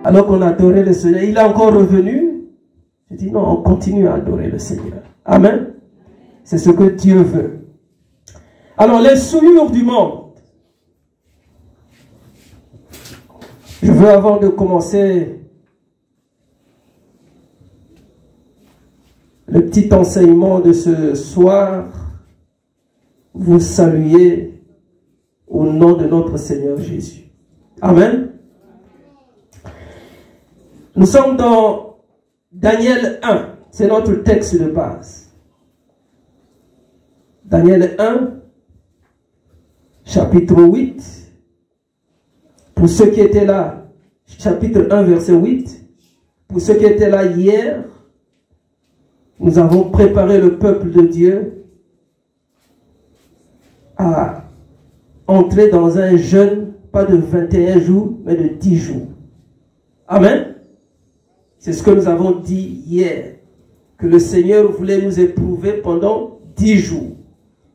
Alors qu'on adorait le Seigneur, il est encore revenu. Je dis non, on continue à adorer le Seigneur. Amen. C'est ce que Dieu veut. Alors les souillures du monde. Je veux, avant de commencer le petit enseignement de ce soir, vous saluer au nom de notre Seigneur Jésus. Amen. Nous sommes dans Daniel 1. C'est notre texte de base. Daniel 1, chapitre 8. Pour ceux qui étaient là, chapitre 1, verset 8. Pour ceux qui étaient là hier, nous avons préparé le peuple de Dieu à entrer dans un jeûne, pas de 21 jours, mais de 10 jours. Amen. C'est ce que nous avons dit hier, que le Seigneur voulait nous éprouver pendant 10 jours.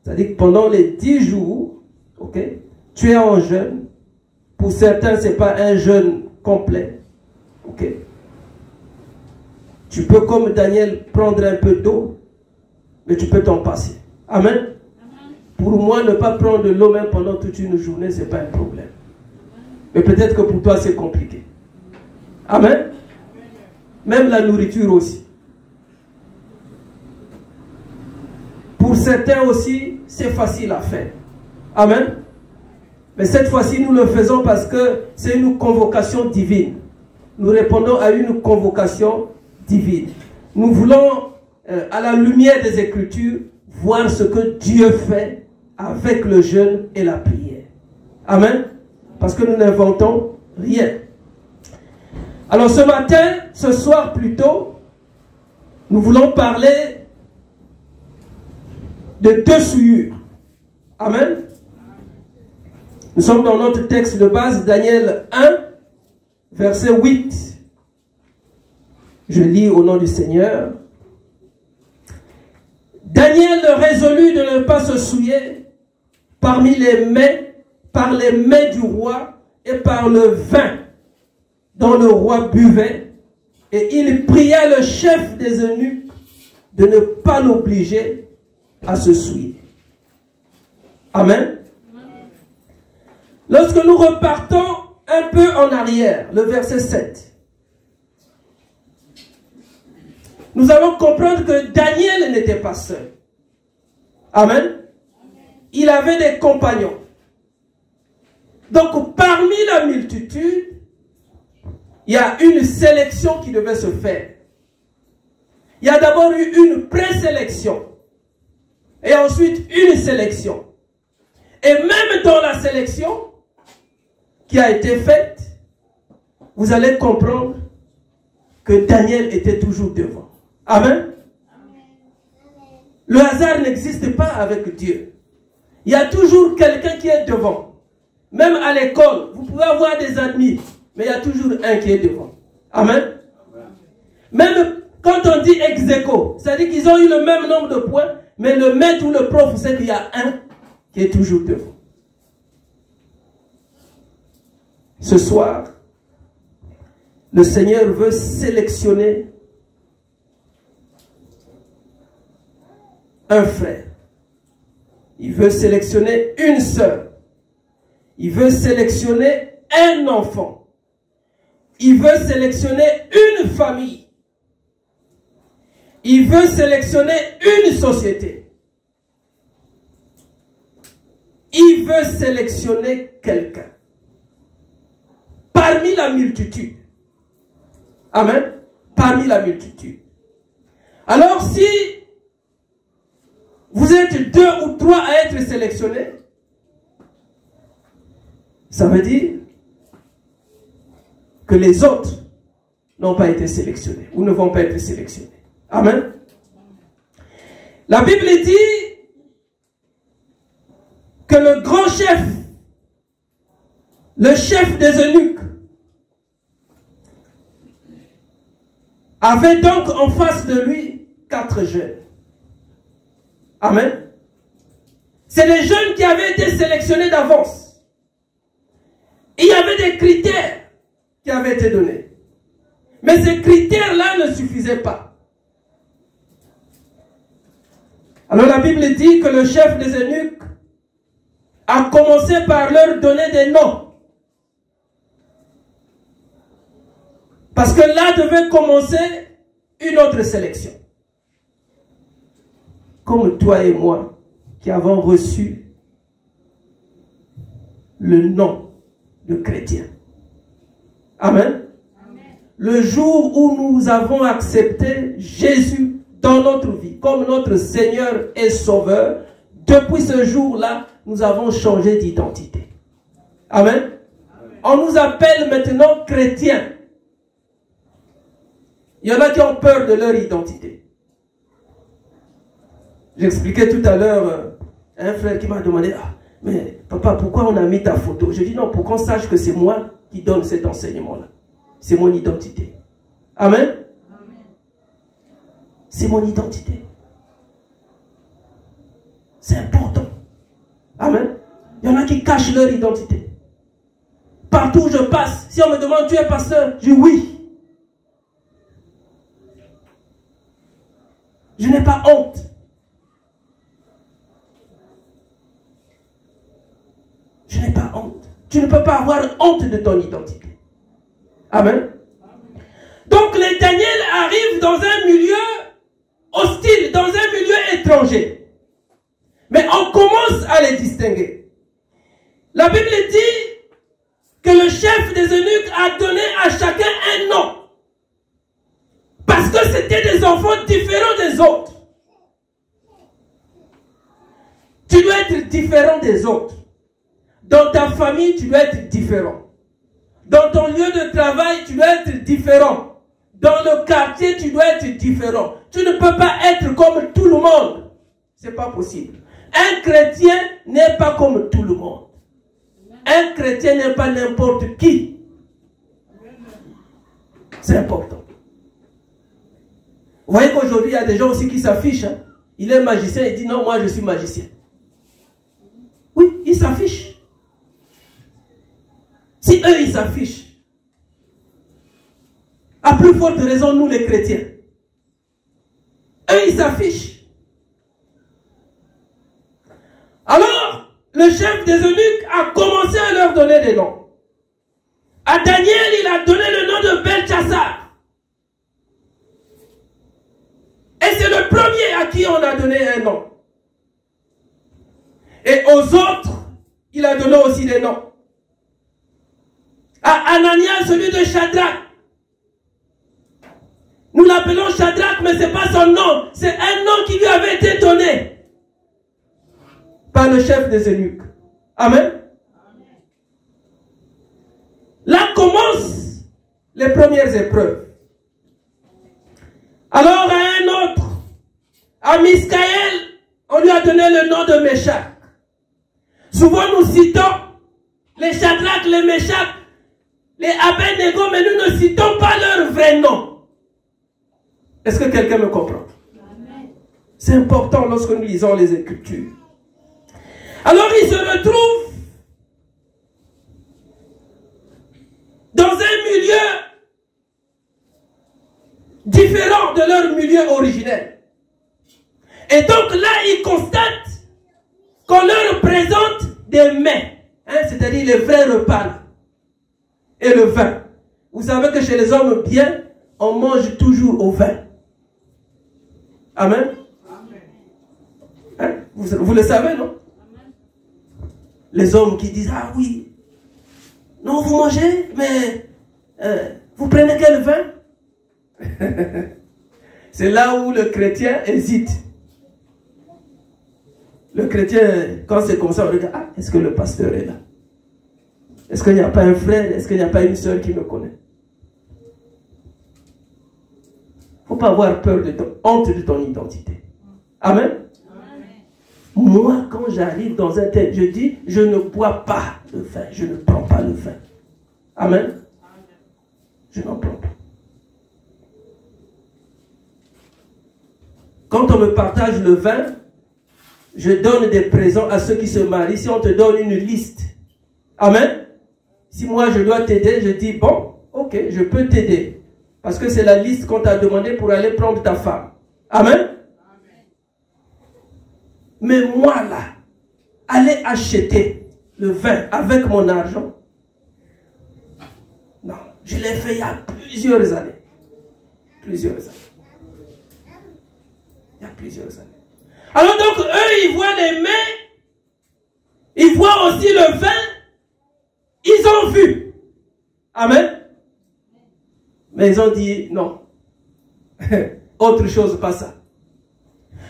C'est-à-dire que pendant les 10 jours, ok, tu es en jeûne. Pour certains, ce n'est pas un jeûne complet. Ok. Tu peux, comme Daniel, prendre un peu d'eau, mais tu peux t'en passer. Amen. Amen. Pour moi, ne pas prendre de l'eau même pendant toute une journée, ce n'est pas un problème. Mais peut-être que pour toi, c'est compliqué. Amen. Même la nourriture aussi. Pour certains aussi, c'est facile à faire. Amen. Mais cette fois-ci, nous le faisons parce que c'est une convocation divine. Nous répondons à une convocation divine. Nous voulons, à la lumière des Écritures, voir ce que Dieu fait avec le jeûne et la prière. Amen. Parce que nous n'inventons rien. Alors ce matin, ce soir plutôt, nous voulons parler de 2 souillures. Amen. Nous sommes dans notre texte de base, Daniel 1, verset 8. Je lis au nom du Seigneur. Daniel résolut de ne pas se souiller par les mets du roi et par le vin dont le roi buvait, et il pria le chef des eunuques de ne pas l'obliger à se souiller. Amen. Lorsque nous repartons un peu en arrière, le verset 7, nous allons comprendre que Daniel n'était pas seul. Amen. Il avait des compagnons. Donc parmi la multitude, il y a une sélection qui devait se faire. Il y a d'abord eu une présélection. Et ensuite une sélection. Et même dans la sélection qui a été faite, vous allez comprendre que Daniel était toujours devant. Amen. Le hasard n'existe pas avec Dieu. Il y a toujours quelqu'un qui est devant. Même à l'école, vous pouvez avoir des amis, mais il y a toujours un qui est devant. Amen. Même quand on dit ex aequo, c'est-à-dire qu'ils ont eu le même nombre de points, mais le maître ou le prof, vous savez qu'il y a un qui est toujours devant. Ce soir, le Seigneur veut sélectionner un frère. Il veut sélectionner une sœur. Il veut sélectionner un enfant. Il veut sélectionner une famille. Il veut sélectionner une société. Il veut sélectionner quelqu'un. Parmi la multitude. Amen. Parmi la multitude. Alors si vous êtes 2 ou 3 à être sélectionnés, ça veut dire que les autres n'ont pas été sélectionnés ou ne vont pas être sélectionnés. Amen. La Bible dit que le grand chef, le chef des eunuques, avait donc en face de lui 4 jeunes. Amen. C'est les jeunes qui avaient été sélectionnés d'avance. Il y avait des critères qui avaient été donnés. Mais ces critères-là ne suffisaient pas. Alors la Bible dit que le chef des eunuques a commencé par leur donner des noms. Parce que là devait commencer une autre sélection. Comme toi et moi qui avons reçu le nom de chrétien. Amen. Amen. Le jour où nous avons accepté Jésus dans notre vie comme notre Seigneur et Sauveur, depuis ce jour-là, nous avons changé d'identité. Amen. Amen. On nous appelle maintenant chrétiens. Il y en a qui ont peur de leur identité. J'expliquais tout à l'heure un frère qui m'a demandé, ah, mais papa, pourquoi on a mis ta photo? Je dis non, pour qu'on sache que c'est moi qui donne cet enseignement-là. C'est mon identité. Amen. C'est mon identité. C'est important. Amen. Il y en a qui cachent leur identité. Partout où je passe, si on me demande, tu es pasteur? Je dis oui. Je n'ai pas honte. Je n'ai pas honte. Tu ne peux pas avoir honte de ton identité. Amen. Donc les Daniel arrivent dans un milieu hostile, dans un milieu étranger. Mais on commence à les distinguer. La Bible dit que le chef des eunuques a donné à chacun un nom. Parce que c'était des enfants différents des autres. Tu dois être différent des autres. Dans ta famille, tu dois être différent. Dans ton lieu de travail, tu dois être différent. Dans le quartier, tu dois être différent. Tu ne peux pas être comme tout le monde. Ce n'est pas possible. Un chrétien n'est pas comme tout le monde. Un chrétien n'est pas n'importe qui. C'est important. Vous voyez qu'aujourd'hui, il y a des gens aussi qui s'affichent. Hein? Il est magicien, il dit non, moi je suis magicien. Oui, il s'affiche. Si eux, ils s'affichent, à plus forte raison, nous les chrétiens. Eux, ils s'affichent. Alors, le chef des eunuques a commencé à leur donner des noms. À Daniel, il a donné le nom de Belchassar. Et c'est le premier à qui on a donné un nom. Et aux autres, il a donné aussi des noms. À Anania, celui de Shadrach. Nous l'appelons Shadrach, mais ce n'est pas son nom. C'est un nom qui lui avait été donné par le chef des eunuques. Amen. Là commencent les premières épreuves. Alors à un autre, à Miskaël, on lui a donné le nom de Méshach. Souvent nous citons les Shadrach, les Méshach, les Abednego, mais nous ne citons pas leur vrai nom. Est-ce que quelqu'un me comprend? C'est important lorsque nous lisons les Écritures. Alors ils se retrouvent dans un milieu différent de leur milieu originel. Et donc là, ils constatent qu'on leur présente des mets, hein, c'est-à-dire les vrais repas et le vin. Vous savez que chez les hommes bien, on mange toujours au vin. Amen. Hein? Vous le savez, non? Les hommes qui disent, ah oui, non, vous mangez, mais vous prenez quel vin? C'est là où le chrétien hésite. Le chrétien, quand c'est comme ça, on regarde, ah, est-ce que le pasteur est là? Est-ce qu'il n'y a pas un frère? Est-ce qu'il n'y a pas une soeur qui me connaît? Il ne faut pas avoir peur de honte de ton identité. Amen. Moi, quand j'arrive dans un tel, je dis, je ne bois pas le vin, je ne prends pas le vin. Amen. Je n'en prends pas. Quand on me partage le vin, je donne des présents à ceux qui se marient. Si on te donne une liste, amen. Si moi je dois t'aider, je dis, bon, ok, je peux t'aider. Parce que c'est la liste qu'on t'a demandé pour aller prendre ta femme. Amen. Mais moi là, aller acheter le vin avec mon argent, non, je l'ai fait il y a plusieurs années. Plusieurs années. Il y a plusieurs années. Alors donc, eux, ils voient les mains, ils voient aussi le vin, ils ont vu. Amen. Mais ils ont dit non. Autre chose, pas ça.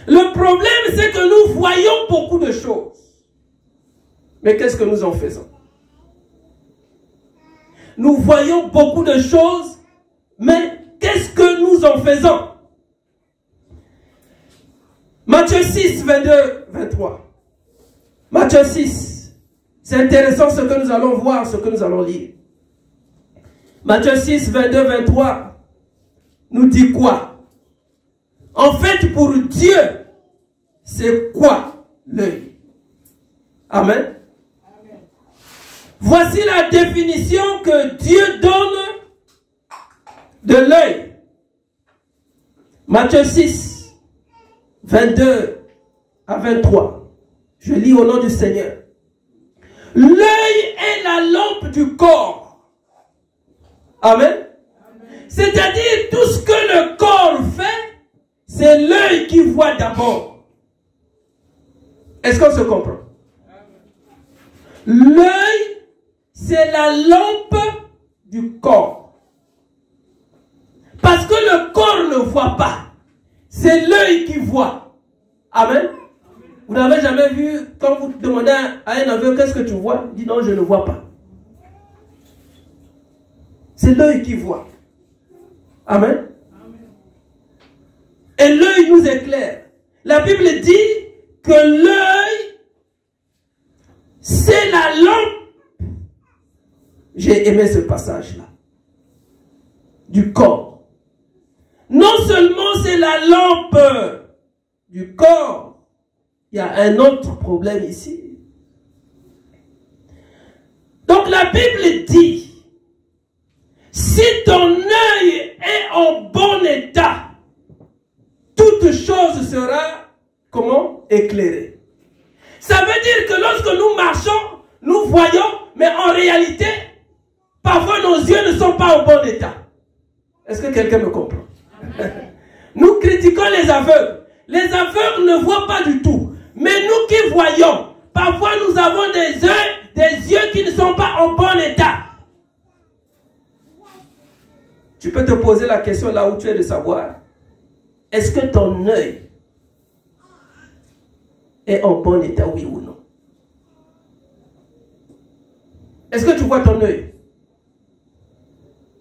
Le problème, c'est que nous voyons beaucoup de choses. Mais qu'est-ce que nous en faisons? Nous voyons beaucoup de choses, mais qu'est-ce que nous en faisons? Matthieu 6, 22, 23. Matthieu 6. C'est intéressant ce que nous allons voir, ce que nous allons lire. Matthieu 6, 22, 23 nous dit quoi? En fait, pour Dieu, c'est quoi l'œil? Amen. Amen. Voici la définition que Dieu donne de l'œil. Matthieu 6, 22 à 23. Je lis au nom du Seigneur. L'œil est la lampe du corps. Amen. C'est-à-dire tout ce que le corps fait, c'est l'œil qui voit d'abord. Est-ce qu'on se comprend? L'œil, c'est la lampe du corps. Parce que le corps ne voit pas. C'est l'œil qui voit. Amen. Vous n'avez jamais vu, quand vous demandez à un aveugle, qu'est-ce que tu vois? Il dit non, je ne vois pas. C'est l'œil qui voit. Amen. Et l'œil nous éclaire. La Bible dit que l'œil, c'est la lampe. J'ai aimé ce passage-là. Du corps. Non seulement c'est la lampe du corps, il y a un autre problème ici. Donc la Bible dit, si ton œil est en bon état, toute chose sera, comment? Éclairée. Ça veut dire que lorsque nous marchons, nous voyons, mais en réalité, parfois nos yeux ne sont pas en bon état. Est-ce que quelqu'un me comprend? Nous critiquons les aveugles. Les aveugles ne voient pas du tout. Mais nous qui voyons, parfois nous avons des yeux qui ne sont pas en bon état. Tu peux te poser la question là où tu es de savoir, est-ce que ton œil est en bon état, oui ou non? Est-ce que tu vois ton œil?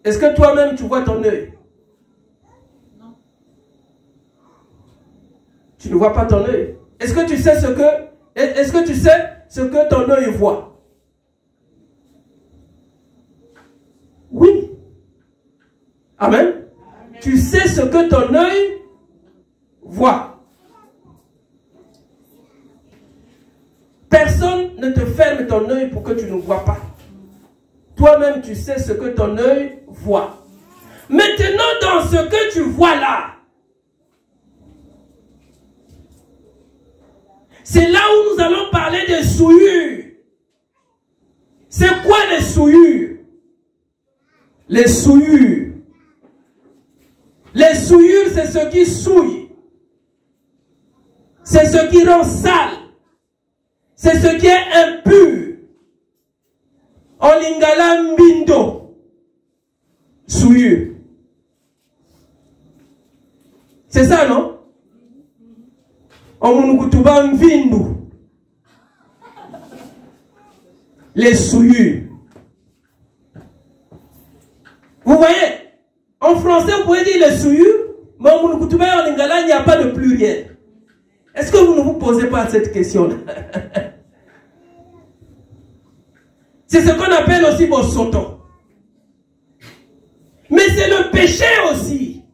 Est-ce que toi-même tu vois ton œil? Non. Tu ne vois pas ton œil. Est-ce que tu sais ce que ton œil voit? Oui. Amen. Amen. Tu sais ce que ton œil voit. Personne ne te ferme ton œil pour que tu ne vois pas. Toi-même, tu sais ce que ton œil voit. Maintenant, dans ce que tu vois là, c'est là où nous allons parler des souillures. C'est quoi les souillures? Les souillures. Les souillures, c'est ce qui souille. C'est ce qui rend sale. C'est ce qui est impur. En lingala mbindo. Souillure. C'est ça, non? Les souillures. Vous voyez, en français, vous pouvez dire les souillures, mais en lingala, il n'y a pas de pluriel. Est-ce que vous ne vous posez pas cette question-là? C'est ce qu'on appelle aussi bosoto. Mais c'est le péché aussi.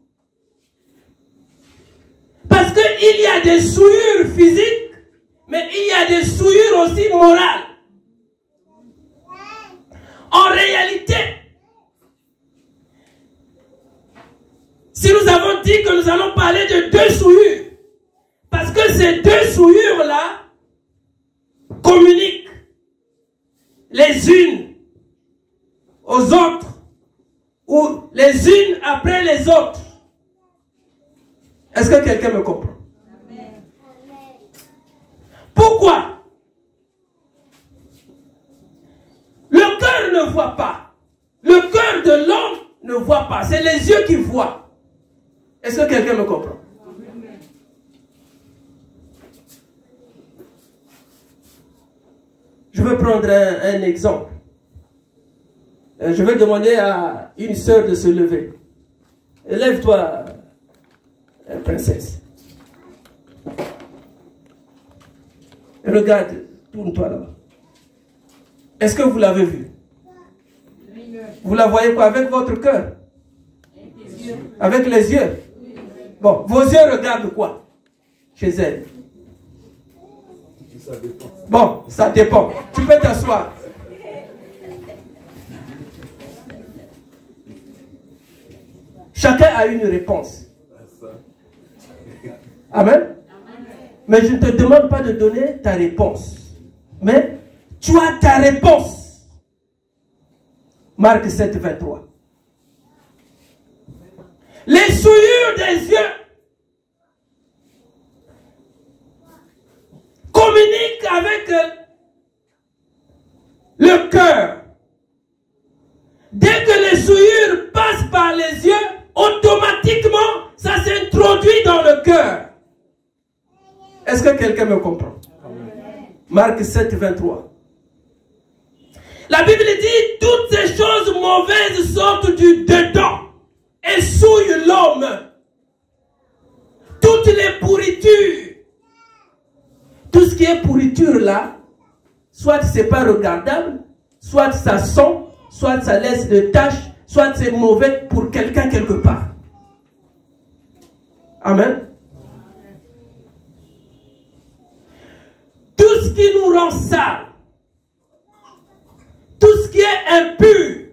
Parce qu'il y a des souillures physiques, mais il y a des souillures aussi morales. En réalité, que nous allons parler de deux souillures. Parce que ces deux souillures-là communiquent les unes aux autres ou les unes après les autres. Est-ce que quelqu'un me comprend? Amen. Pourquoi? Le cœur ne voit pas. Le cœur de l'homme ne voit pas. C'est les yeux qui voient. Est-ce que quelqu'un me comprend? Amen. Je vais prendre un exemple. Je vais demander à une sœur de se lever. Lève-toi, princesse. Regarde, tourne-toi là-bas. Est-ce que vous l'avez vue? Vous la voyez quoi? Avec votre cœur? Avec les yeux? Bon, vos yeux regardent quoi chez elle? Bon, ça dépend. Tu peux t'asseoir. Chacun a une réponse. Amen. Mais je ne te demande pas de donner ta réponse. Mais tu as ta réponse. Marc 7, 23. Les souillures des yeux communiquent avec le cœur. Dès que les souillures passent par les yeux, automatiquement, ça s'introduit dans le cœur. Est-ce que quelqu'un me comprend? Amen. Marc 7, 23. La Bible dit, toutes ces choses mauvaises sortent du dedans et souillent l'homme. Toutes les pourritures. Tout ce qui est pourriture là, soit c'est pas regardable, soit ça sent, soit ça laisse des taches, soit c'est mauvais pour quelqu'un quelque part. Amen. Tout ce qui nous rend sale, tout ce qui est impur,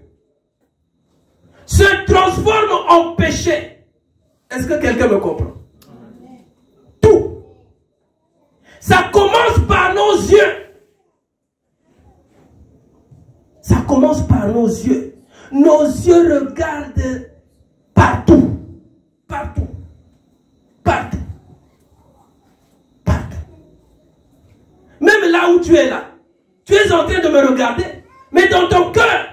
se transforme en péché. Est-ce que quelqu'un me comprend? Tout. Ça commence par nos yeux. Ça commence par nos yeux. Nos yeux regardent partout. Partout. Partout. Partout. Même là où tu es là. Tu es en train de me regarder. Mais dans ton cœur,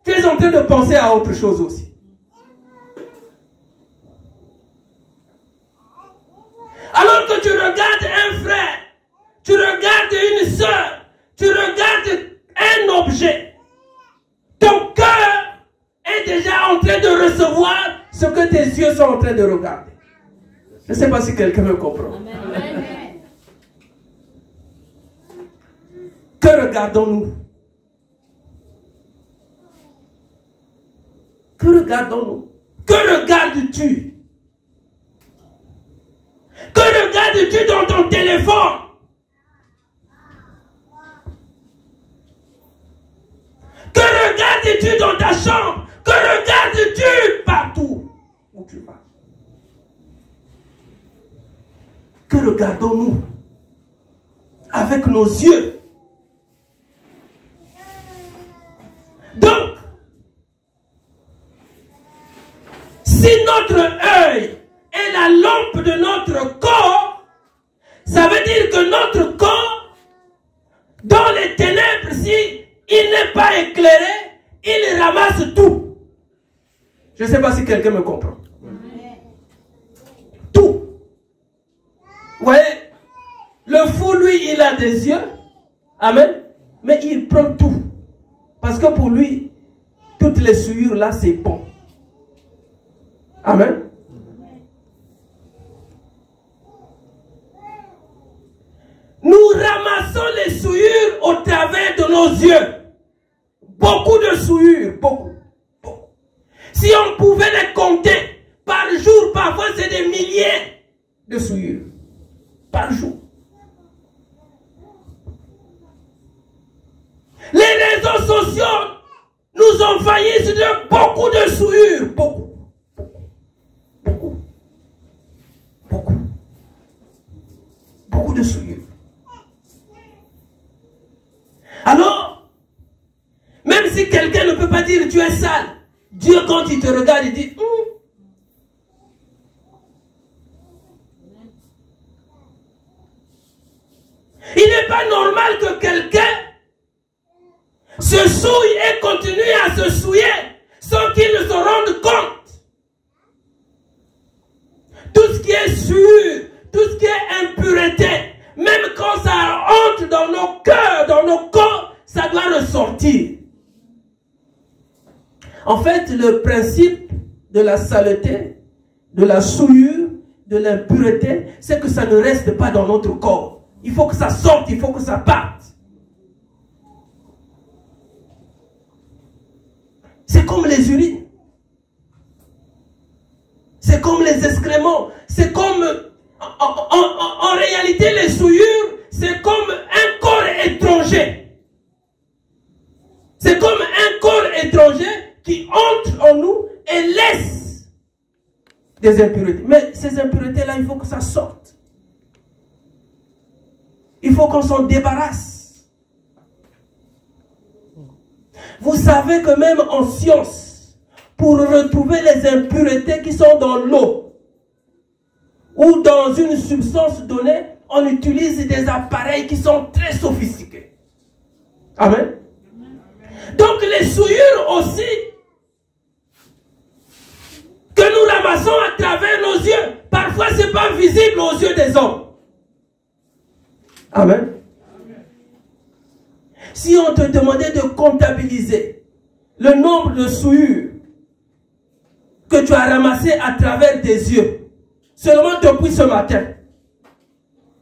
tu es en train de penser à autre chose aussi. Alors que tu regardes un frère, tu regardes une soeur, tu regardes un objet, ton cœur est déjà en train de recevoir ce que tes yeux sont en train de regarder. Je ne sais pas si quelqu'un me comprend. Amen. Que regardons-nous? Que regardons-nous? Que regardes-tu? Que regardes-tu dans ton téléphone? Que regardes-tu dans ta chambre? Que regardes-tu partout où tu vas? Que regardons-nous avec nos yeux? Donc, si notre œil est la lampe de notre corps, ça veut dire que notre corps, dans les ténèbres, si il n'est pas éclairé, il ramasse tout. Je ne sais pas si quelqu'un me comprend. Tout. Vous voyez, le fou, lui, il a des yeux. Amen. Mais il prend tout. Parce que pour lui, toutes les souillures là, c'est bon. Amen. Nous ramassons les souillures au travers de nos yeux. Beaucoup de souillures, beaucoup. Si on pouvait les compter par jour, parfois c'est des milliers de souillures. Par jour. Les réseaux sociaux nous envahissent de beaucoup de souillures. Beaucoup. Beaucoup. beaucoup de souillure. Alors, même si quelqu'un ne peut pas dire tu es sale, Dieu quand il te regarde, il dit Il n'est pas normal que quelqu'un se souille et continue à se souiller sans qu'il ne se rende compte. Tout ce qui est souillure, tout ce qui est impureté, même quand ça entre dans nos cœurs, dans nos corps, ça doit ressortir. En fait, le principe de la saleté, de la souillure, de l'impureté, c'est que ça ne reste pas dans notre corps. Il faut que ça sorte, il faut que ça parte. C'est comme les urines. C'est comme les excréments. C'est comme... En réalité, les souillures, c'est comme un corps étranger. C'est comme un corps étranger qui entre en nous et laisse des impuretés. Mais ces impuretés-là, il faut que ça sorte. Il faut qu'on s'en débarrasse. Vous savez que même en science, pour retrouver les impuretés qui sont dans l'eau ou dans une substance donnée, on utilise des appareils qui sont très sophistiqués. Amen. Donc les souillures aussi, que nous ramassons à travers nos yeux, parfois ce n'est pas visible aux yeux des hommes. Amen. Si on te demandait de comptabiliser le nombre de souillures que tu as ramassées à travers tes yeux, seulement depuis ce matin,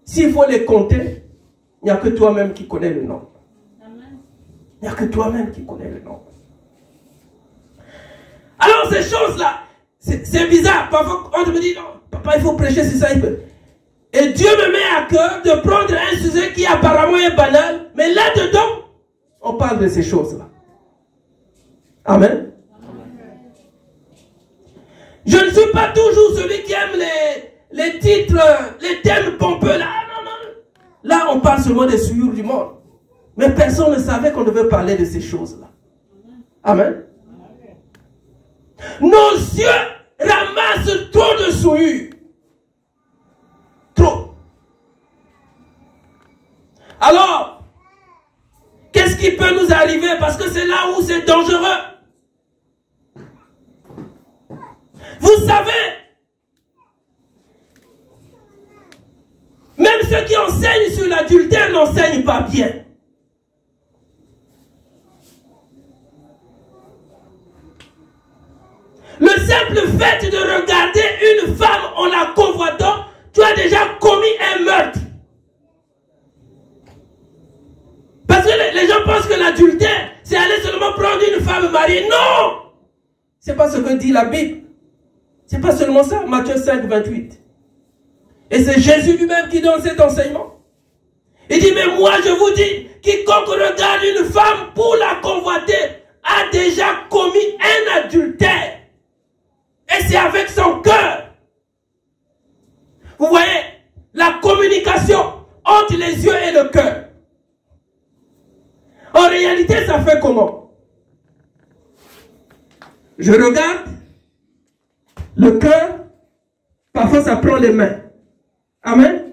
s'il faut les compter, il n'y a que toi-même qui connais le nombre. Il n'y a que toi-même qui connais le nombre. Alors ces choses-là, c'est bizarre. Parfois on te dit, non, papa, il faut prêcher, c'est ça. Et Dieu me met à cœur de prendre un sujet qui apparemment est banal, mais là-dedans, on parle de ces choses-là. Amen. Je ne suis pas toujours celui qui aime les titres, les thèmes pompeux. Là, non. Là, on parle seulement des souillures du monde. Mais personne ne savait qu'on devait parler de ces choses-là. Amen. Nos yeux ramassent trop de souillures. Trop. Alors, qu'est-ce qui peut nous arriver? Parce que c'est là où c'est dangereux. Vous savez, même ceux qui enseignent sur l'adultère n'enseignent pas bien. Le simple fait de regarder une femme en la convoitant, tu as déjà commis un meurtre. Parce que les gens pensent que l'adultère, c'est aller seulement prendre une femme mariée. Non! C'est pas ce que dit la Bible. C'est pas seulement ça, Matthieu 5, 28. Et c'est Jésus lui-même qui donne cet enseignement. Il dit, mais moi je vous dis, quiconque regarde une femme pour la convoiter a déjà commis un adultère. Et c'est avec son cœur. Vous voyez, la communication entre les yeux et le cœur. En réalité, ça fait comment? Je regarde, le cœur, parfois ça prend les mains. Amen.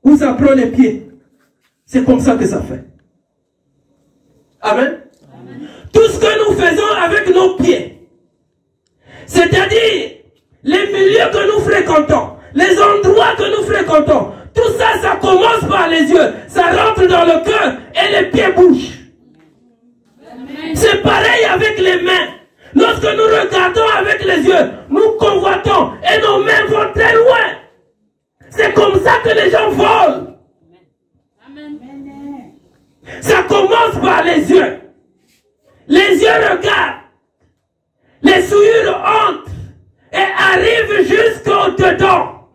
Ou ça prend les pieds. C'est comme ça que ça fait. Amen. Amen. Tout ce que nous faisons avec nos pieds, c'est-à-dire les milieux que nous fréquentons, les endroits que nous fréquentons, tout ça, ça commence par les yeux, ça rentre dans le cœur et les pieds bougent. C'est pareil avec les mains. Lorsque nous regardons avec les yeux, nous convoitons et nos mains vont très loin. C'est comme ça que les gens volent. Ça commence par les yeux. Les yeux regardent. Les souillures entrent et arrivent jusqu'au dedans.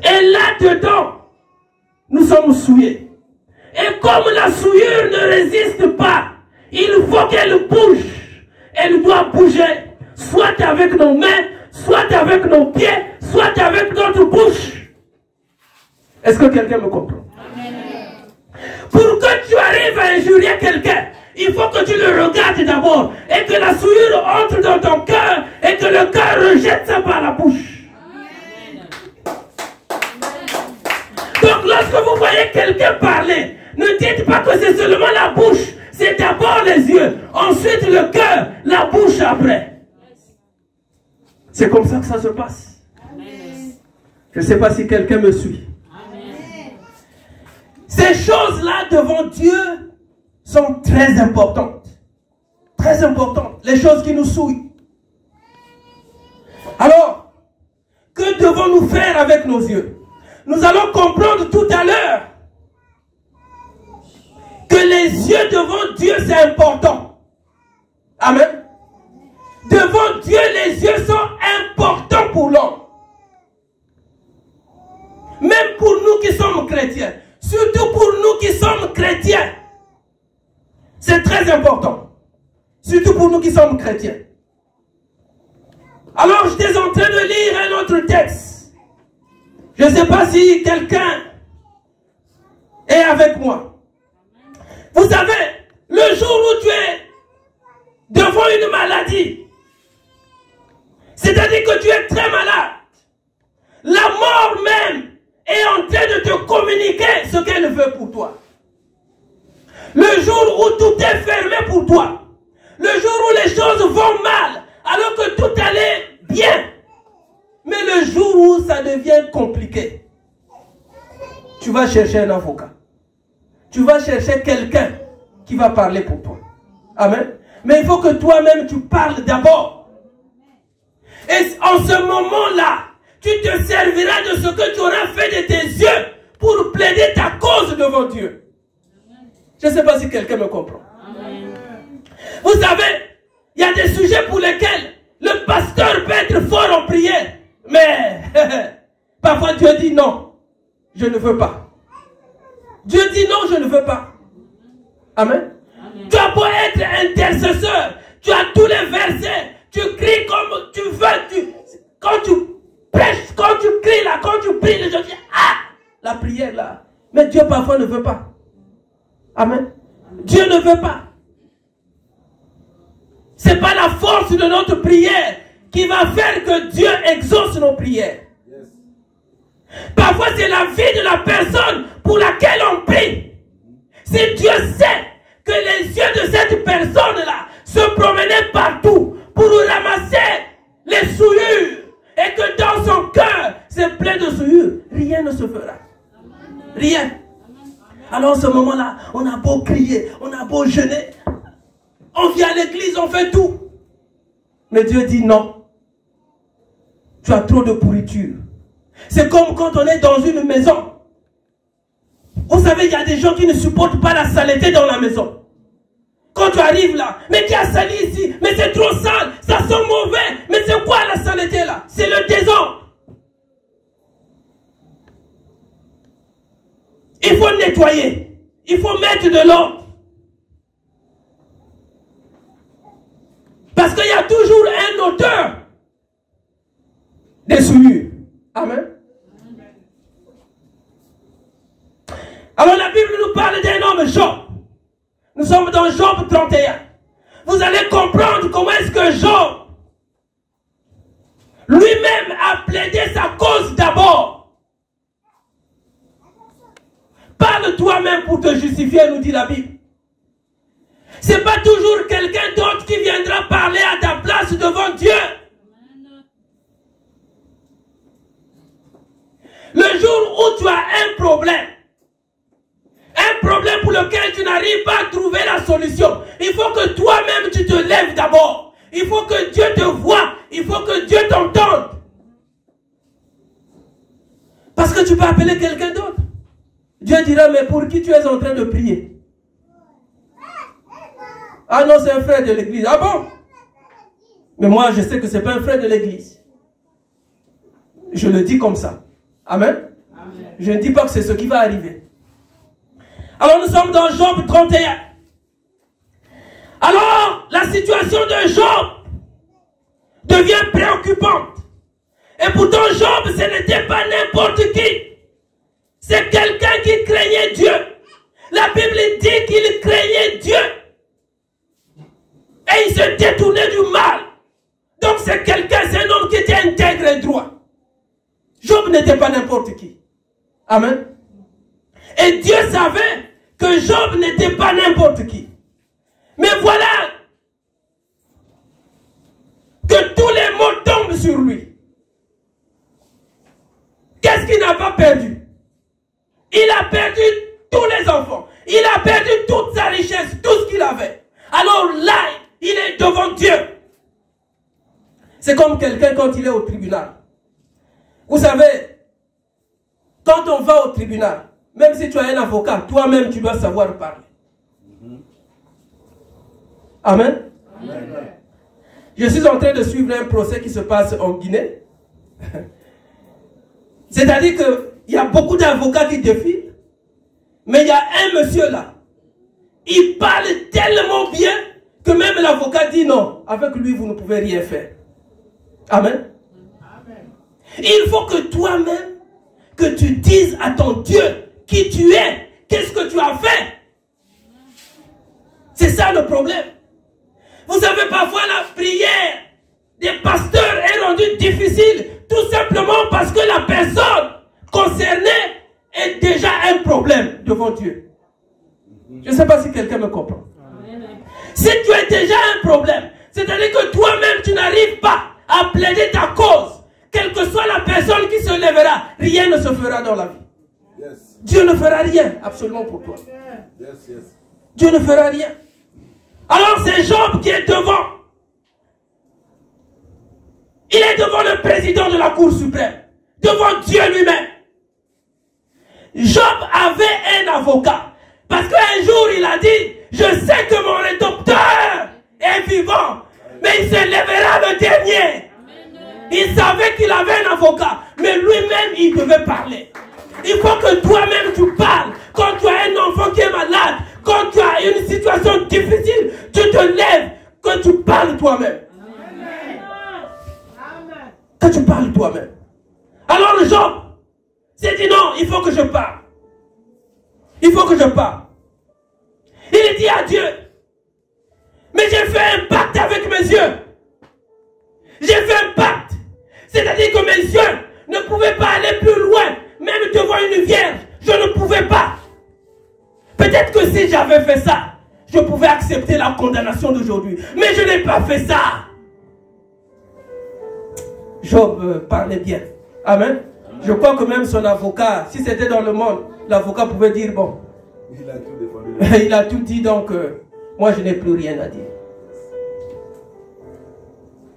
Et là-dedans, nous sommes souillés. Et comme la souillure ne résiste pas, il faut qu'elle bouge. Elle doit bouger, soit avec nos mains, soit avec nos pieds, soit avec notre bouche. Est-ce que quelqu'un me comprend? Amen. Pour que tu arrives à injurier quelqu'un, il faut que tu le regardes d'abord et que la souillure entre dans ton cœur et que le cœur rejette ça par la bouche. Amen. Donc lorsque vous voyez quelqu'un parler, ne dites pas que c'est seulement la bouche. C'est d'abord les yeux, ensuite le cœur, la bouche après. C'est comme ça que ça se passe. Amen. Je ne sais pas si quelqu'un me suit. Amen. Ces choses-là devant Dieu sont très importantes. Très importantes. Les choses qui nous souillent. Alors, que devons-nous faire avec nos yeux? Nous allons comprendre tout à l'heure que les yeux devant Dieu, c'est important. Amen. Devant Dieu, les yeux sont importants pour l'homme. Même pour nous qui sommes chrétiens. Surtout pour nous qui sommes chrétiens. C'est très important. Surtout pour nous qui sommes chrétiens. Alors, j'étais en train de lire un autre texte. Je ne sais pas si quelqu'un est avec moi. Vous savez, le jour où tu es devant une maladie, c'est-à-dire que tu es très malade, la mort même est en train de te communiquer ce qu'elle veut pour toi. Le jour où tout est fermé pour toi, le jour où les choses vont mal, alors que tout allait bien, mais le jour où ça devient compliqué, tu vas chercher un avocat. Tu vas chercher quelqu'un qui va parler pour toi. Amen. Mais il faut que toi-même tu parles d'abord. Et en ce moment-là, tu te serviras de ce que tu auras fait de tes yeux pour plaider ta cause devant Dieu. Je ne sais pas si quelqu'un me comprend. Amen. Vous savez, il y a des sujets pour lesquels le pasteur peut être fort en prière. Mais parfois Dieu dit non, je ne veux pas. Dieu dit non, je ne veux pas. Amen. Amen. Tu as beau être intercesseur, tu as tous les versets, tu cries comme tu veux, quand tu prêches, quand tu cries là, quand tu pries, les gens disent ah, la prière là. Mais Dieu parfois ne veut pas. Amen. Dieu ne veut pas. C'est pas la force de notre prière qui va faire que Dieu exauce nos prières. Parfois, c'est la vie de la personne pour laquelle on prie. Si Dieu sait que les yeux de cette personne-là se promenaient partout pour ramasser les souillures et que dans son cœur, c'est plein de souillures, rien ne se fera. Rien. Alors, en ce moment-là, on a beau crier, on a beau jeûner, on vient à l'église, on fait tout. Mais Dieu dit non. Tu as trop de pourriture. C'est comme quand on est dans une maison. Vous savez, il y a des gens qui ne supportent pas la saleté dans la maison. Quand tu arrives là, mais qui a sali ici, mais c'est trop sale, ça sent mauvais, mais c'est quoi la saleté là? C'est le désordre. Il faut nettoyer, il faut mettre de l'ordre. Parce qu'il y a toujours un auteur des souillures. Amen. Alors la Bible nous parle d'un homme, Job. Nous sommes dans Job 31. Vous allez comprendre comment est-ce que Job lui-même a plaidé sa cause d'abord. Parle toi-même pour te justifier, nous dit la Bible. C'est pas toujours quelqu'un d'autre qui viendra parler à ta place devant Dieu. Le jour où tu as un problème pour lequel tu n'arrives pas à trouver la solution, il faut que toi-même tu te lèves d'abord. Il faut que Dieu te voie. Il faut que Dieu t'entende. Parce que tu peux appeler quelqu'un d'autre. Dieu dira, mais pour qui tu es en train de prier? Ah non, c'est un frère de l'église. Ah bon? Mais moi, je sais que ce n'est pas un frère de l'église. Je le dis comme ça. Amen. Amen. Je ne dis pas que c'est ce qui va arriver. Alors nous sommes dans Job 31. Alors la situation de Job devient préoccupante. Et pourtant Job, ce n'était pas n'importe qui. C'est quelqu'un qui craignait Dieu. La Bible dit qu'il craignait Dieu. Et il se détournait du mal. Donc c'est quelqu'un, c'est un homme qui était intègre et droit. Job n'était pas n'importe qui. Amen. Et Dieu savait que Job n'était pas n'importe qui. Mais voilà que tous les maux tombent sur lui. Qu'est-ce qu'il n'a pas perdu? Il a perdu tous les enfants. Il a perdu toute sa richesse, tout ce qu'il avait. Alors là, il est devant Dieu. C'est comme quelqu'un quand il est au tribunal. Vous savez, quand on va au tribunal, même si tu as un avocat, toi-même tu dois savoir parler. Amen. Amen. Je suis en train de suivre un procès qui se passe en Guinée. C'est-à-dire qu'il y a beaucoup d'avocats qui défilent, mais il y a un monsieur là. Il parle tellement bien que même l'avocat dit non, avec lui vous ne pouvez rien faire. Amen. Amen. Il faut que toi-même, que tu dises à ton Dieu qui tu es, qu'est-ce que tu as fait. C'est ça le problème. Vous savez, parfois la prière des pasteurs est rendue difficile tout simplement parce que la personne concernée est déjà un problème devant Dieu. Je ne sais pas si quelqu'un me comprend. Si tu es déjà un problème, c'est-à-dire que toi-même tu n'arrives pas à plaider ta cause, quelle que soit la personne qui se lèvera, rien ne se fera dans la vie. Yes. Dieu ne fera rien absolument pour toi. Yes, yes. Dieu ne fera rien. Alors c'est Job qui est devant. Il est devant le président de la Cour suprême, devant Dieu lui-même. Job avait un avocat, parce qu'un jour il a dit, je sais que mon rédempteur est vivant, mais il se lèvera le dernier. Il savait qu'il avait un avocat, mais lui-même il devait parler. Il faut que toi-même tu parles. Quand tu as un enfant qui est malade, quand tu as une situation difficile, tu te lèves, que tu parles toi-même. Que tu parles toi-même. Alors le Job s'est dit non, il faut que je parle. Il faut que je parle. Il dit à Dieu, mais j'ai fait un pacte avec mes yeux. J'ai fait un pacte. C'est-à-dire que mes yeux ne pouvaient pas aller plus loin, même devant une vierge. Je ne pouvais pas. Peut-être que si j'avais fait ça, je pouvais accepter la condamnation d'aujourd'hui. Mais je n'ai pas fait ça. Job parlait bien. Amen. Je crois que même son avocat, si c'était dans le monde, l'avocat pouvait dire, bon, il a tout défendu. Il a tout dit, donc moi je n'ai plus rien à dire.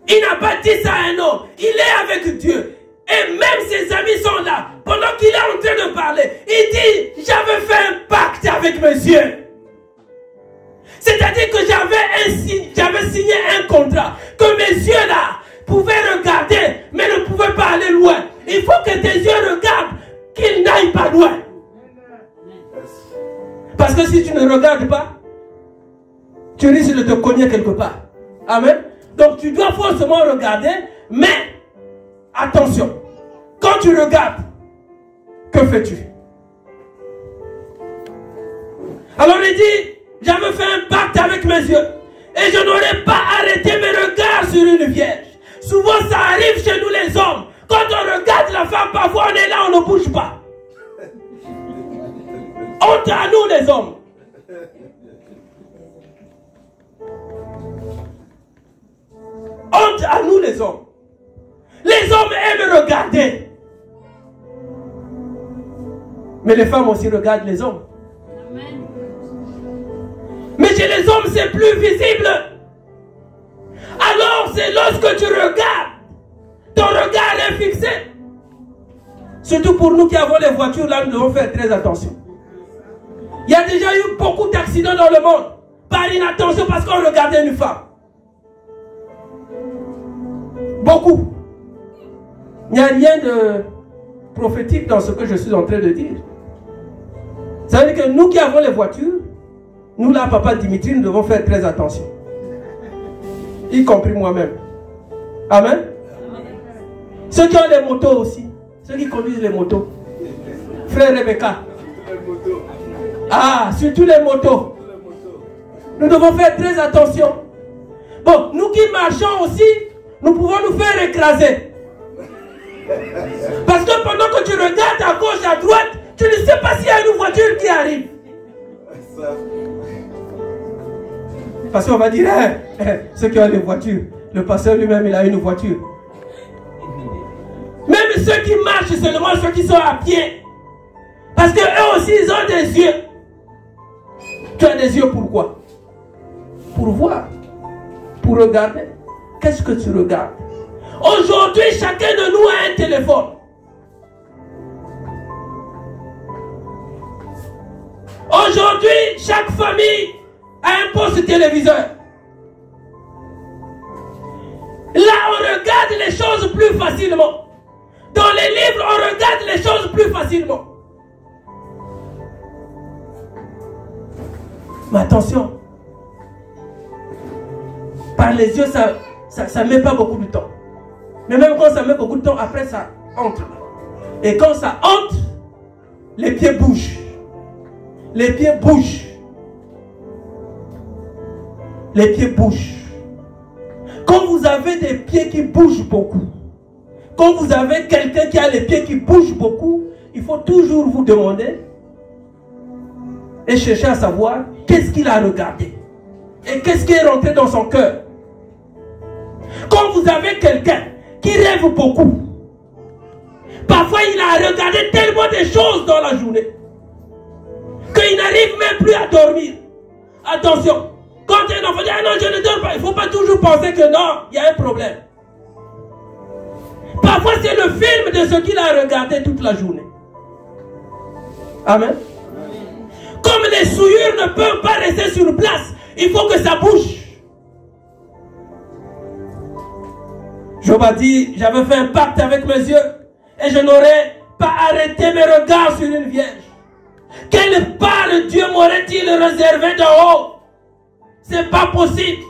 Il n'a pas dit ça à un homme. Il est avec Dieu. Et même ses amis sont là. Pendant qu'il est en train de parler, il dit, j'avais fait un pacte avec mes yeux. C'est-à-dire que j'avais signé un contrat. Que mes yeux là pouvaient regarder, mais ne pouvaient pas aller loin. Il faut que tes yeux regardent, qu'ils n'aillent pas loin. Parce que si tu ne regardes pas, tu risques de te cogner quelque part. Amen. Donc tu dois forcément regarder, mais attention, quand tu regardes, que fais-tu? Alors il dit, j'avais fait un pacte avec mes yeux, et je n'aurais pas arrêté mes regards sur une vierge. Souvent ça arrive chez nous les hommes, quand on regarde la femme, parfois on est là, on ne bouge pas. Honte à nous les hommes. Honte à nous les hommes. Les hommes aiment regarder. Mais les femmes aussi regardent les hommes. Amen. Mais chez les hommes c'est plus visible. Alors c'est lorsque tu regardes, ton regard est fixé. Surtout pour nous qui avons les voitures, là nous devons faire très attention. Il y a déjà eu beaucoup d'accidents dans le monde par inattention parce qu'on regardait une femme. Beaucoup. Il n'y a rien de prophétique dans ce que je suis en train de dire. Ça veut dire que nous qui avons les voitures, nous là, papa Dimitri, nous devons faire très attention. Y compris moi-même. Amen. Ceux qui ont les motos aussi, ceux qui conduisent les motos, frère Rebecca. Ah, surtout les motos. Nous devons faire très attention. Bon, nous qui marchons aussi, nous pouvons nous faire écraser. Parce que pendant que tu regardes à gauche, à droite, tu ne sais pas s'il y a une voiture qui arrive. Parce qu'on va dire, ceux qui ont des voitures, le pasteur lui-même, il a une voiture. Même ceux qui marchent, seulement ceux qui sont à pied. Parce qu'eux aussi, ils ont des yeux. Tu as des yeux pourquoi? Pour voir. Pour regarder. Qu'est-ce que tu regardes? Aujourd'hui, chacun de nous a un téléphone. Aujourd'hui, chaque famille a un poste téléviseur. Là, on regarde les choses plus facilement. Dans les livres, on regarde les choses plus facilement. Mais attention, par les yeux, ça ne met pas beaucoup de temps. Mais même quand ça met beaucoup de temps, après ça entre. Et quand ça entre, les pieds bougent. Les pieds bougent. Les pieds bougent. Quand vous avez des pieds qui bougent beaucoup, quand vous avez quelqu'un qui a les pieds qui bougent beaucoup, il faut toujours vous demander et chercher à savoir qu'est-ce qu'il a regardé et qu'est-ce qui est rentré dans son cœur. Quand vous avez quelqu'un qui rêve beaucoup, parfois il a regardé tellement de choses dans la journée qu'il n'arrive même plus à dormir. Attention, quand un enfant dit ah non je ne dors pas, il ne faut pas toujours penser que non, il y a un problème. Parfois c'est le film de ce qu'il a regardé toute la journée. Amen. Comme les souillures ne peuvent pas rester sur place, il faut que ça bouge. Job a dit, j'avais fait un pacte avec mes yeux et je n'aurais pas arrêté mes regards sur une vierge. Quelle part Dieu m'aurait-il réservé d'en haut? C'est pas possible.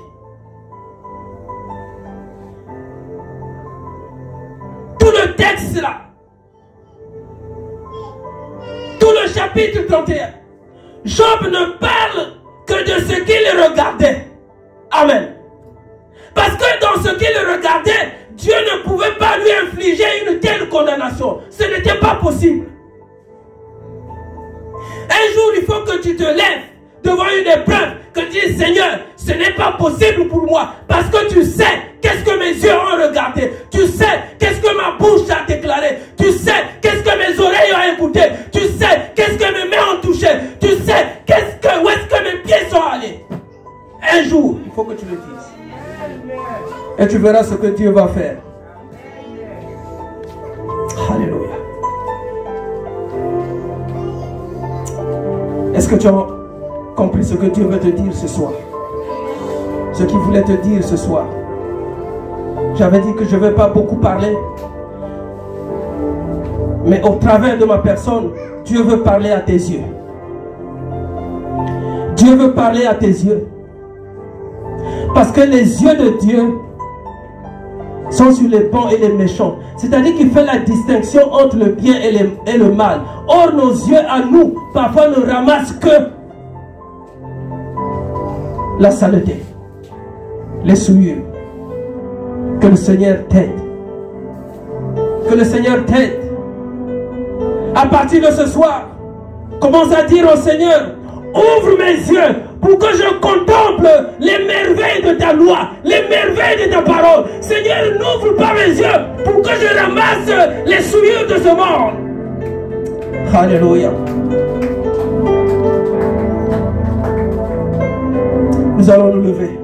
Tout le texte là, tout le chapitre 31, Job ne parle que de ce qu'il regardait. Amen. Parce que dans ce qu'il regardait, Dieu ne pouvait pas lui infliger une telle condamnation. Ce n'était pas possible. Un jour, il faut que tu te lèves devant une épreuve, que tu dis, Seigneur, ce n'est pas possible pour moi, parce que tu sais qu'est-ce que mes yeux ont regardé, tu sais qu'est-ce que ma bouche a déclaré, tu sais qu'est-ce que mes oreilles ont écouté, tu sais qu'est-ce que mes mains ont touché, tu sais où est-ce que mes pieds sont allés. Un jour, il faut que tu le dises. Et tu verras ce que Dieu va faire. Alléluia. Est-ce que tu as compris ce que Dieu veut te dire ce soir? Ce qu'il voulait te dire ce soir. J'avais dit que je ne vais pas beaucoup parler. Mais au travers de ma personne, Dieu veut parler à tes yeux. Dieu veut parler à tes yeux. Parce que les yeux de Dieu sont sur les bons et les méchants. C'est-à-dire qu'il fait la distinction entre le bien et le mal. Or, nos yeux à nous, parfois ne ramassent que la saleté, les souillures. Que le Seigneur t'aide. Que le Seigneur t'aide. À partir de ce soir, commence à dire au Seigneur, ouvre mes yeux pour que je contemple les merveilles de ta loi, les merveilles de ta parole. Seigneur, n'ouvre pas mes yeux pour que je ramasse les souillures de ce monde. Alléluia. Nous allons nous lever.